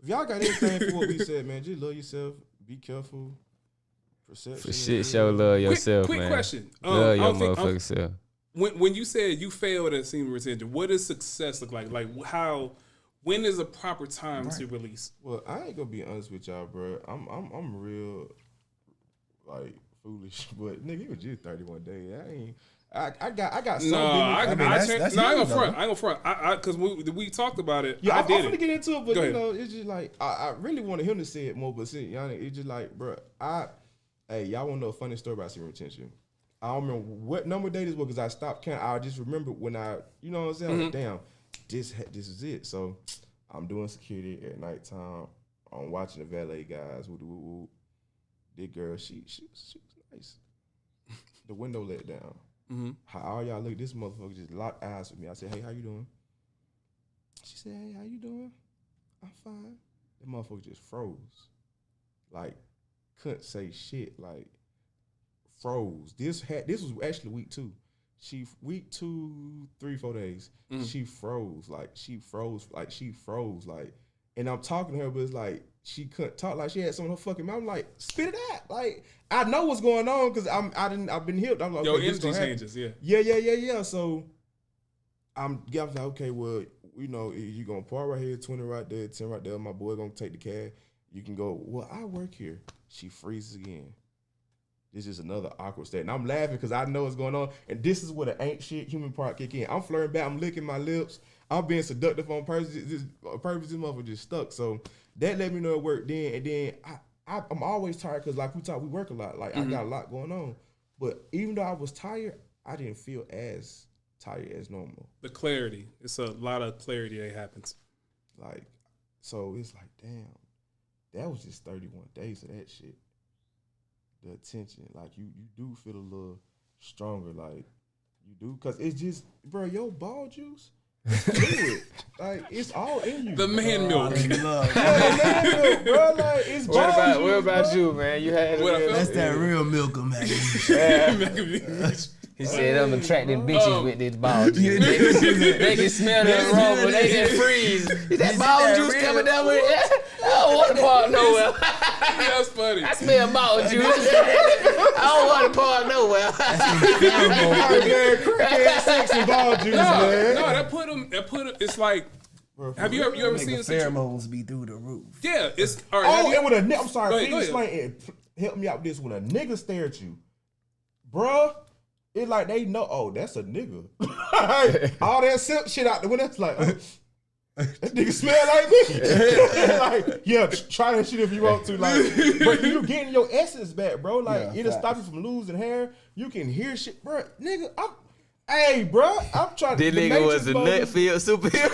If y'all got anything for what we said, man, just love yourself. Be careful. For shit, show love yourself, quick man. Quick question. Love your motherfucking self. When you said you failed at semen retention, what does success look like? Like when is a proper time to release? Well, I ain't gonna be honest with y'all, bro. I'm real like foolish, but nigga, it was just 31 days. I got some. I ain't gonna front. Because we talked about it. Yeah, I'm gonna get into it, but you know, it's just like I really wanted him to say it more, but see, y'all, it's just like, bro, hey, y'all want to know a funny story about semen retention? I don't remember what number day this was because I stopped counting. I just remember when you know what I'm saying? Like, damn, this is it. So I'm doing security at nighttime. I'm watching the valet guys. This girl, she was nice. The window let down. Mm-hmm. How all y'all look, this motherfucker just locked eyes with me. I said, hey, how you doing? She said, hey, how you doing? I'm fine. That motherfucker just froze. Like, couldn't say shit. Like, froze. This was actually week 2. Week 2, 3-4 days. She froze. And I'm talking to her, but it's like she couldn't talk. Like she had something in her fucking mouth. I'm like, spit it out. Like I know what's going on because I've been healed. I'm like, your okay, energy changes. Yeah. So I'm like, okay, well, you know, you gonna park right here, 20 right there, 10 right there. My boy gonna take the cab. You can go. Well, I work here. She freezes again. This is another awkward state. And I'm laughing because I know what's going on. And this is where the ain't shit human part kick in. I'm flirting back. I'm licking my lips. I'm being seductive on purpose. This motherfucker just stuck. So that let me know it worked then. And then I'm always tired because like we work a lot. Like I got a lot going on. But even though I was tired, I didn't feel as tired as normal. The clarity. It's a lot of clarity that happens. Like, so it's like, damn, that was just 31 days of that shit. The attention, like you do feel a little stronger, like you do, cause it's just, bro, your ball juice, it. Like it's all in you. The man milk. Man milk, bro. Like it's ball juice. What about you, man? You had that's that real milk, man. He said I'm attracting bitches with this ball juice. They can smell the aroma, they can freeze. Is that ball juice coming down with it? I don't want to park nowhere. That's funny. I smell ball juice. I don't want to park nowhere. Cricket, sex, and ball juice, man. No, that put them. It's like. Have you ever seen the pheromones be through the roof? Yeah, it's. All right, and with a I'm sorry, go explain. Help me out with this. When a nigga stare at you, bruh. It's like they know, oh, that's a nigga. All that simp shit out the window. It's like, oh, that nigga smell like me. Like, yeah, try that shit if you want to. Like, but you getting your essence back, bro. Like, it'll stop you from losing hair. You can hear shit, bro. Nigga, hey, bro, I'm trying to. This nigga was a Nutfield superhero.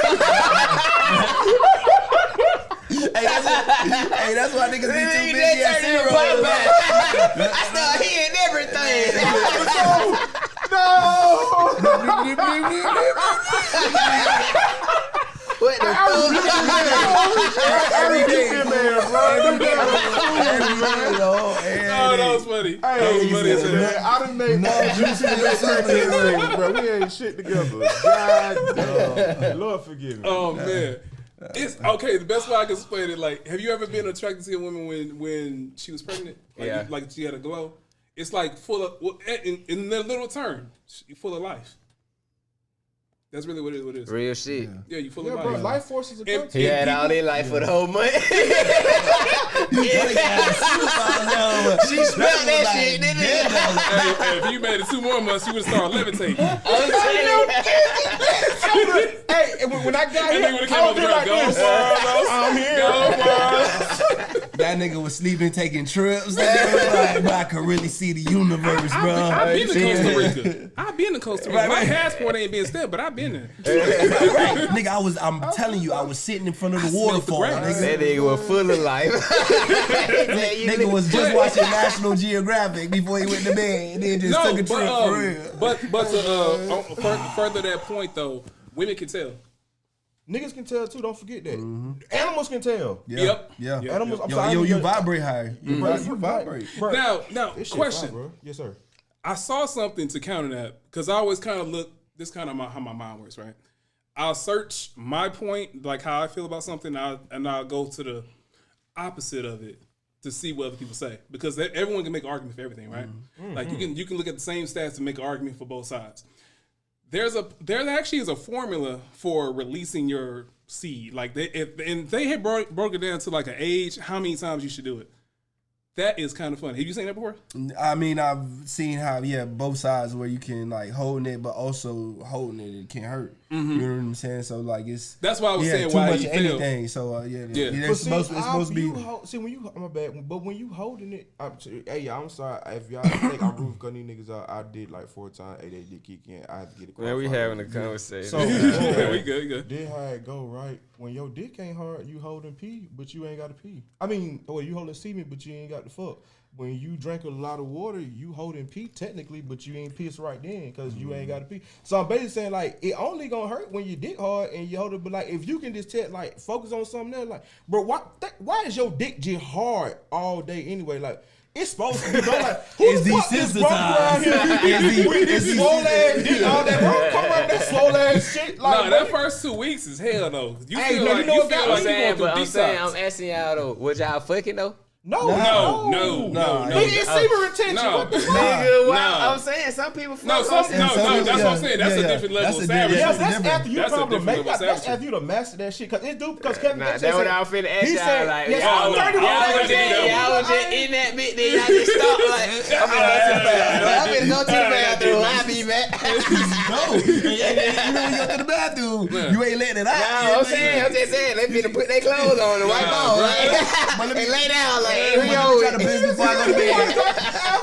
Hey, that's why niggas be too busy at zero. I start hearing everything. No! What the Oh, that was funny. That was funny as hell. I done made more juice in the bro. We ain't shit together. God damn. Lord forgive me. Oh, man. It's okay. The best way I can explain it, like, have you ever been attracted to a woman when she was pregnant? Like, like she had a glow. It's like full of, in the little term, full of life. That's really what it is. Real shit. Yeah, you full of life. Bro, life forces are coming. He had all their life for the whole month. She smelled that shit, didn't it? Hey, if you made it 2 more months, you would have started levitating. Hey, when I got here, I was like this. I'm here. That nigga was sleeping, taking trips. That nigga was like, bro, I could really see the universe, bro. I've been to Costa Rica. I've been to Costa Rica. My passport ain't been stamped, but I've been there. Right. Nigga, I'm telling you, I was sitting in front of the waterfall. That nigga was full of life. Nigga was just watching National Geographic before he went to bed and then just took a trip for real. But to further that point though, women can tell. Niggas can tell too. Don't forget that. Animals can tell. Yeah. Animals. You vibrate high. You vibrate. Now, question. Fine, bro. Yes, sir. I saw something to counter that because I always kind of look. This kind of how my mind works, right? I'll search my point, like how I feel about something, and I'll go to the opposite of it to see what other people say, because everyone can make an argument for everything, right? Like you can look at the same stats and make an argument for both sides. There actually is a formula for releasing your seed. Like they had broke it down to like an age, how many times you should do it. That is kind of funny. Have you seen that before? I mean, I've seen how, both sides where you can like holding it, but also holding it can hurt. You know what I'm saying? So like that's why I was saying too why much you anything. So it's supposed to be. When you, my bad, but when you holding it, I'm sorry if y'all think I'm roof cutting these niggas out. I did like 4 times, 8 did kick in. I had to get it. Man, we having a conversation. So we good. Did how it go right? When your dick ain't hard, you holding pee, but you ain't got to pee. I mean, you holding semen, but you ain't got to fuck. When you drink a lot of water, you holding pee technically, but you ain't piss right then because you ain't got to pee. So I'm basically saying like it only gonna hurt when you dick hard and you hold it, but like if you can just focus on something else, like bro, why is your dick just hard all day anyway? Like It's supposed to be done like, who It's the fuck this broke around here? We this swole ass, did all that wrong, come around that swole ass shit. Like, No, that first 2 weeks is hell though. You Hey, feel no, like you know you what feel got like me? you going through I'm saying, I'm detox. asking y'all though, was y'all fucking though? No. No. Nigga, it's semen retention. No. What the fuck? Nigga, wow. No. I'm saying some people fuck. No, I'm saying no, some- that's what I'm saying. That's yeah, a different level that's of a savage. different- Yeah, that's different. after you That's a probably different make level of that's savagery. after you to master that shit. Cause it's dude because Kevin Nah, Gates that's what said- I was finna ask he y'all. said, Like, yes, y'all- I'm 31. y'all I was already just, know. y'all was just in that bit, then y'all just stopped like, I'm finna go to the bathroom. I'll be back. No, you know when you go to the bathroom, you ain't letting it out. No, I'm just saying, they finna put their clothes on and wipe off, right? And lay down like, here we Let me try to go. piss before I go to bed.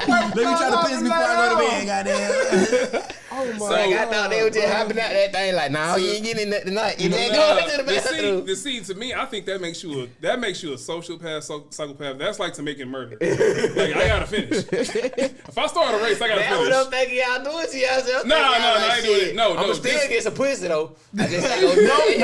Let me try to piss before I go to bed, goddamn. Oh my Like, I God, thought they were just bro. hopping out that thing like, nah, you ain't getting nothing tonight. You ain't No, going to the bathroom. to me, I think that makes you a sociopath, psychopath. That's like to making murder. Like I gotta finish. If I start a race, I gotta That's what I'm finish. thinking y'all doing to yourself. No, I ain't doing it. No, I'ma no, still this- get some pussy though. I just ain't gonna do it.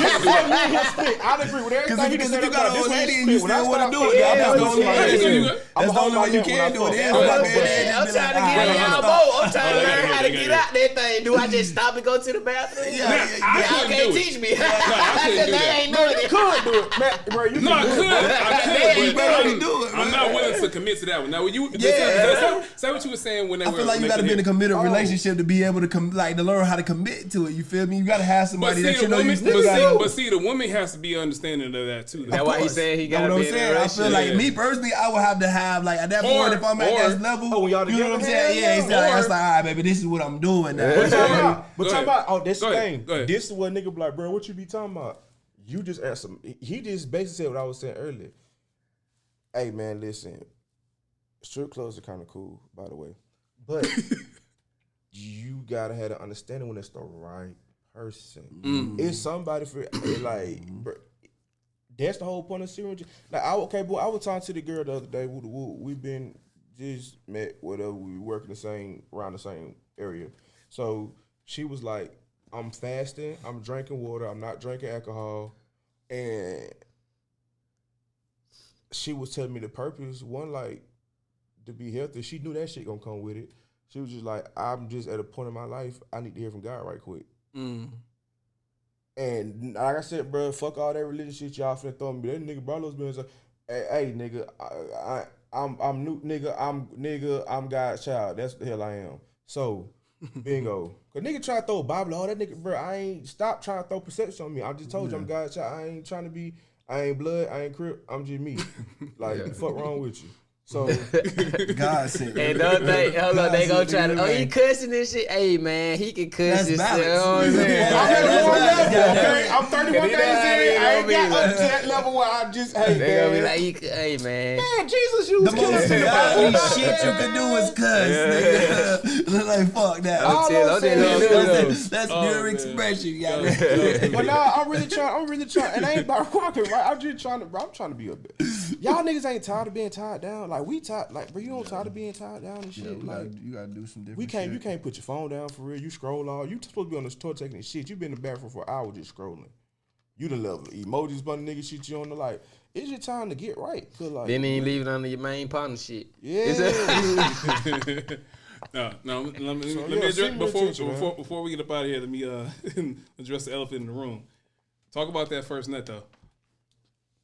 I agree with everything. Because he if you said got about an old this lady way and you split. When I still want to start- do it, Yeah, that's the yeah, only way yeah, you yeah. can. Yeah. That's the only way you can do it. It is I'm about trying to get in y'all boat. I'm trying to learn how to get out that thing. Do I just stop and go to the bathroom? Yeah, I Y'all couldn't can't do it. teach me. I couldn't do They that. ain't doing it. Could do it, man, bro. You No, I can do could, it. I'm not willing to commit to that one. Now, when you say what you were saying when they I were feel like you got to be in a committed relationship to be able to to learn how to commit to it. You feel me? You got to have somebody that you know you still got. But see, the woman has to be understanding of that too. That's why he said he That's got what to I'm be in a saying. I feel relationship. like me personally, I would have to have like at that point if I'm at that level. when y'all You know what I'm together, saying? hell Yeah, it's yeah. like it's like, all right, baby, this is what I'm doing now. But You know talk what I mean? about, Go ahead. oh, this Go ahead. thing. Go ahead. This is what nigga be like, bro. What you be talking about? You just asked him. He just basically said what I was saying earlier. Hey man, listen. Strip clubs are kind of cool, by the way, but you gotta have an understanding when it's the right person. It's somebody for like. Bro, that's the whole point of serial. Like, I was talking to the girl the other day. We've been just met, whatever. We work in around the same area. So she was like, "I'm fasting. I'm drinking water. I'm not drinking alcohol," and she was telling me the purpose. One, like, to be healthy. She knew that shit gonna come with it. She was just like, "I'm just at a point in my life. I need to hear from God right quick." And like I said, bro, fuck all that religious shit y'all finna throw me. That nigga Barlow's been like, hey nigga, I'm new nigga, I'm God's child. That's the hell I am. So, bingo. Cause nigga try to throw a Bible, all that nigga, bro, I ain't stop trying to throw perception on me. I just told you I'm God's child. I ain't trying to be, I ain't blood, I ain't crip, I'm just me. Like, the fuck wrong with you? So God sent. And don't think, hold on, they gonna try to, he cussing this shit. Hey man, he can cuss That's himself. balance. You know what I'm saying? I'm at That's one balance. level, okay? I'm 31 You days know how they in. I ain't gonna got be, up to that level where I just, hey, They gonna be man. like, hey man. Man, Jesus, you The was killing most me. godly shit you could do is cuss, nigga. Like, fuck that. I'm That's Oh, pure man. expression, goddamn. But nah, I'm really trying, and I ain't about rocking, right? I'm trying to be a bit. Y'all niggas ain't tired of being tied down. Like, we tired, like, bro, you don't tired of being tied down and shit. You gotta do some different You can't put your phone down for real. You scroll all. You supposed to be on the store taking this shit. You been in the bathroom for an hour just scrolling. You done love emojis, bunny nigga shit you on the like. It's your time to get right. Cause like, Then he ain't leave it under your main partner shit. yeah. No. Let me So, address semen retention, man. before we get up out of here. Let me address the elephant in the room. Talk about that first nut though.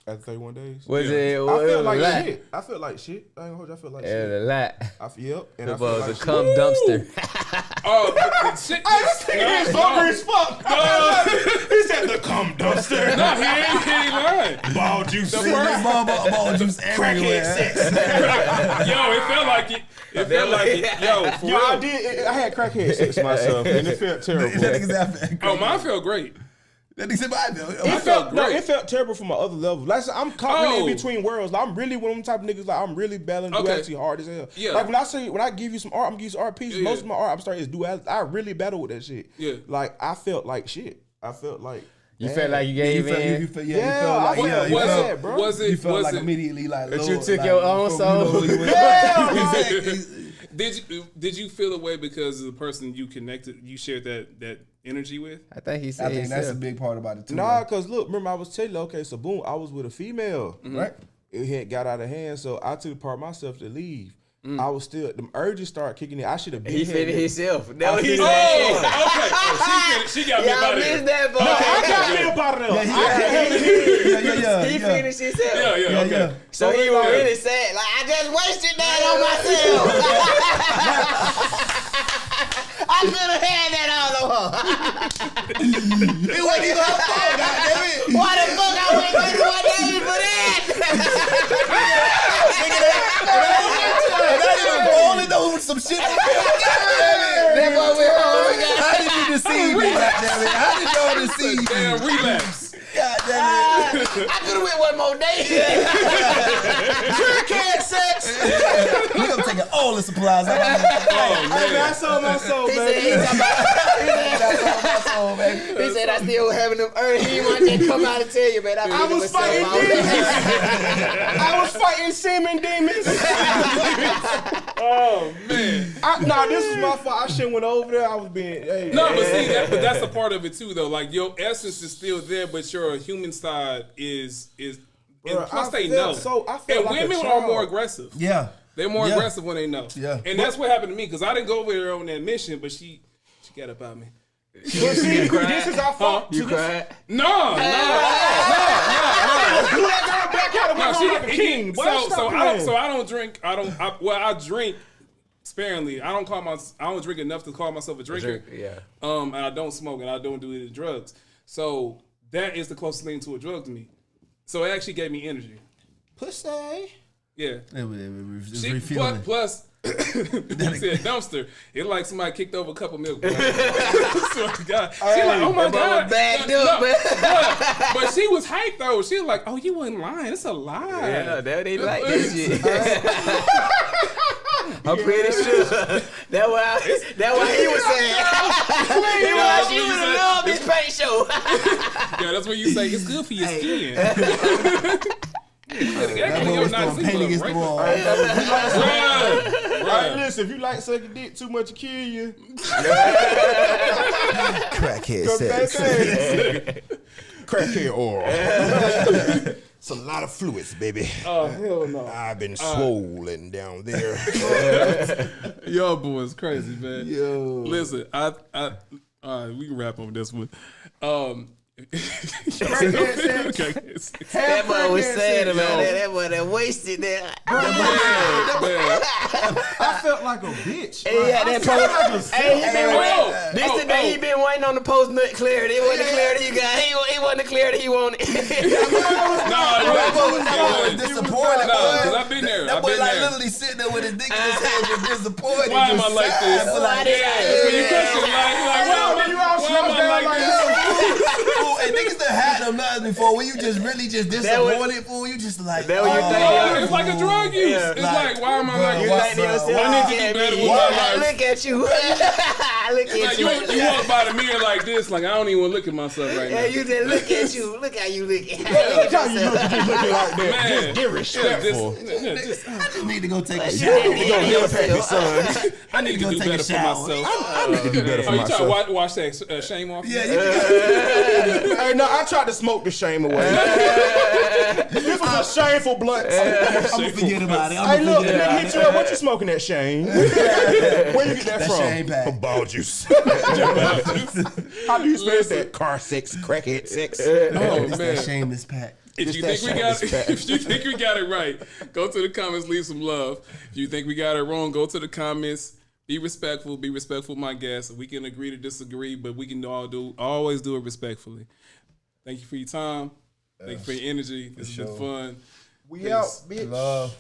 After 31 days. Was Yeah. it? I feel a like lot. shit. I feel like shit. I ain't gonna hold you. I feel like It shit. was a lot. Yep. And It I feel was like a shit. cum dumpster. Oh, shit! He's hungry as fuck. He said the cum dumpster. No, he ain't lying. Ball juice. ball juice everywhere. Yo, it felt like it. It felt like it. Yo, for Yo, I real. did. I had crackhead sex myself, and it felt terrible. That nigga's out. Oh, mine felt great. That nigga said, I felt great. It felt terrible from my other level. Like I said, I'm caught really Oh. in between worlds. Like, I'm really one of them type of niggas. Like, I'm really battling duality hard as hell. Yeah. Like when I give you some art, I'm giving you some art pieces. Yeah, Most yeah. of my art, I'm starting is duality. I really battle with that shit. Yeah. Like I felt like shit. I felt like You felt like you gave in. You felt like I felt bad, bro. Was you it? felt Was like it? immediately like But low, you took like, your own from, soul. Did you feel away because of the person you connected, you shared that energy with? I think he said I think that's a himself. big part about it too. Nah, cause look, remember I was telling you, okay, so boom, I was with a female, right? it had got out of hand. So I took it upon myself to leave. I was still, the urges started kicking in. I should have been. He finished himself. Okay. Oh, she got me up out of there. That boy. I got me up out of there. He finished himself. Yeah, okay. So he was really sad. Like, I just wasted that on myself. I could have had that all on her. It wasn't even her fault, goddammit. Why the fuck I went to my daddy for that? Not even falling over some shit. That boy went home. How did you deceive me, goddammit? How did y'all deceive me? Damn relapse. Goddammit. I could have went one more day. Crackhead sex. We gonna take all the supplies. Oh, man. I sold my soul, He baby. said, I still having them early. He wanted to come out and tell you, man. I was fighting demons. I was fighting semen demons. Oh, man. Nah, this was my fault. I shouldn't went over there. I was being. Hey, No, but see, that's a part of it too, though. Like your essence is still there, but your human side is. And Bruh, plus, I they felt know. so- I felt and like a women are child. more aggressive. Yeah. They're more Yeah. aggressive when they know. Yeah. And that's what happened to me because I didn't go over there on that mission, but she got up on me. But see, this is our fault. You cried? No. You let girl back out and went home like a king. Boy, stop I playing. don't drink. I drink sparingly. I don't drink enough to call myself a drinker. Yeah. And I don't smoke and I don't do any drugs. So that is the closest thing to a drug to me. So it actually gave me energy. Pussy. Yeah. It was She, refueling. plus you said dumpster. It like somebody kicked over a cup of milk. Bro. Swear to God. She like, oh my God. backed up, man. But she was hyped though. She was like, oh, you wasn't lying. It's a lie. Yeah, they like that shit. I'm pretty sure that's why he was saying. He was like, she would have loved this paint show. Yeah, that's what you say. It's good for your skin. That boy was throwing paint against the wall. Right, listen, if you like sucking dick too much, it kill you. Crackhead Sex. sex. Crackhead oral. It's a lot of fluids, baby. Oh, hell no. I've been swollen down there. Y'all boys crazy, man. Yo. Listen, all right, we can wrap on this one. That boy was sad about that. That boy that wasted that. I felt like a bitch. Hey, yeah, that post. Hey, he been waiting. This Oh, the day he been waiting on the post nut clarity. It wasn't the clarity you got. It wasn't the clarity he wanted. That boy was disappointed. Because I've been there. That I've boy been like there. literally sitting there with his dick in his hand, just disappointed. Why am I just like sad. this? Like, That's when you question, like, why am I like this? Fool, and niggas done had them nuts before. When you just really just disappointed, fool, you just like, That what you think? No, it's like a drug use. Yeah. It's like, why am I like You this? think they was I need to do better with my life. Look at you. Look Like, at you you. walk by the mirror like this, like I don't even want to look at myself right now. Yeah, you just look at you. Look how you look. Look how you looking like that. Man, Just get respectful. I just need to go take a You shower. need to go Get a paper, son. I need to Go do take a better for shower. myself. I need to do better for Oh, you trying myself. to watch that shame off? Yeah, Hey, no, I tried to smoke the shame away. This was a shameful blunt. I'm gonna forget about it. I'm Hey, gonna look, forget about hit it. you up. What you smoking that, Shane? Where you get that That from? Shane pack. From Ball Juice. How do you spell that? Car sex, crackhead sex. Oh It's man. that shameless pack. If you that think we got shameless fact. if you think we got it right, go to the comments, leave some love. If you think we got it wrong, go to the comments. Be respectful of my guests. We can agree to disagree, but we can always do it respectfully. Thank you for your time. Thank you for your energy. This has been fun. We out, bitch. Love.